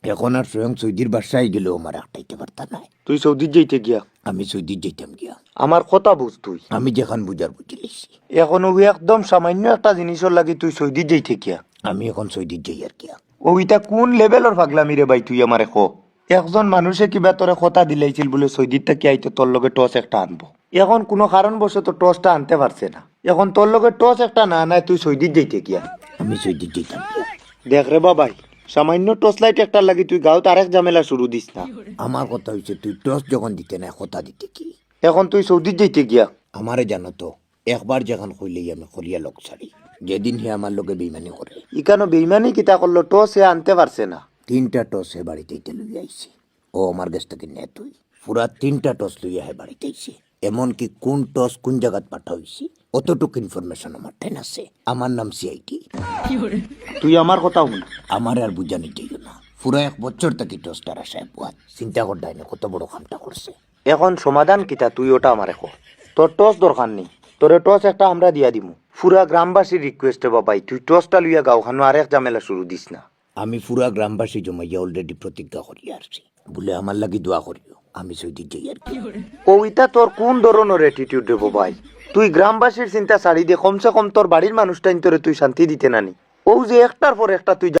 এখন আর স্বয়ং সৌদির বাসায় গেলেও আমার একটাইতে পারতা নাই। তুই সৌদির যাইতে গিয়া আমি সৌদির যেতাম গিয়া। আমার কথা বুঝ তুই। আমি যেখান বুঝার বুঝিলিছি। এখন ওই একদম সামান্য একটা জিনিসের লাগি তুই সৌদির যাইতে গিয়া। আমি এখন সৌদির যাই আর গিয়া। ওইটা কোন লেভেলের পাগলামি রে ভাই তুই আমারে কো। একজন মানুষে কিবা তোরে কথা দিলাইছিল বলে সৌদির থেকে আইতো তোর লগে টস একটা আনবো। এখন কোনো কারণবশত টসটা আনতে পারছে না। এখন তোর লগে টস একটা না নাই তুই সৌদির যাইতে গিয়া। আমি সৌদির যেতাম গিয়া। দেখ রে বাবাই, সামান্য টর্চ লাইট একটা লাগি তুই গাঁত আরেক ঝামেলা শুরু দিস না। আমার কথা হয়েছে তুই টস যখন দিতে না কথা দিতে কি। এখন তুই সৌদির যাইতে গিয়া। আমারে জানো তো একবার যখন কইলেই আমি করিয়া লোক ছাড়ি। যেদিন হে আমার লোকে বেইমানি করে। ইকানো বেইমানি কিতা করলো টস এ আনতে পারছে না। 3টা টস হে বাড়িতে লইয়া আইছি। ও আমার কাছ থেকে নে তুই পুরা 3টা টস লইয়া হে বাড়িতে আইছি। এমনকি কোন টস কোন জায়গাত পাঠা হইছি অতটুকু ইনফরমেশন আমার টেন আছে। আমার নাম সিআইটি। তুই আমার কথা শুন। আমার আর বুঝানি যাইও না। পুরা 1 বছর থেকে টসটার আশায় পুয়াত চিন্তা করতাই না কত বড় কামটা করছে। এখন সমাধান কিতা তুই ওটা আমারে কো। তোর টস দরকার নেই, তোরে টস একটা আমরা দিয়া দিমু। পুরা গ্রামবাসীর রিকোয়েস্টে বাবাই তুই টসটা লইয়া গাও খানো আরেক ঝামেলা শুরু দিস না। আমি পুরা গ্রামবাসী জমাইয়া অলরেডি প্রতিজ্ঞা করিয়া আসছি বলে আমার লাগি দোয়া করিও। আমি সৌদি যাই আর কি। ওইটা তোর কোন ধরনের অ্যাটিটিউড রে বাবাই? তুই গ্রামবাসীর চিন্তা ছাড়ি দিয়ে কমসে কম তোর বাড়ির মানুষটাই তোরে তুই শান্তি দিতে নানি। ও যে একটার পর একটা তুই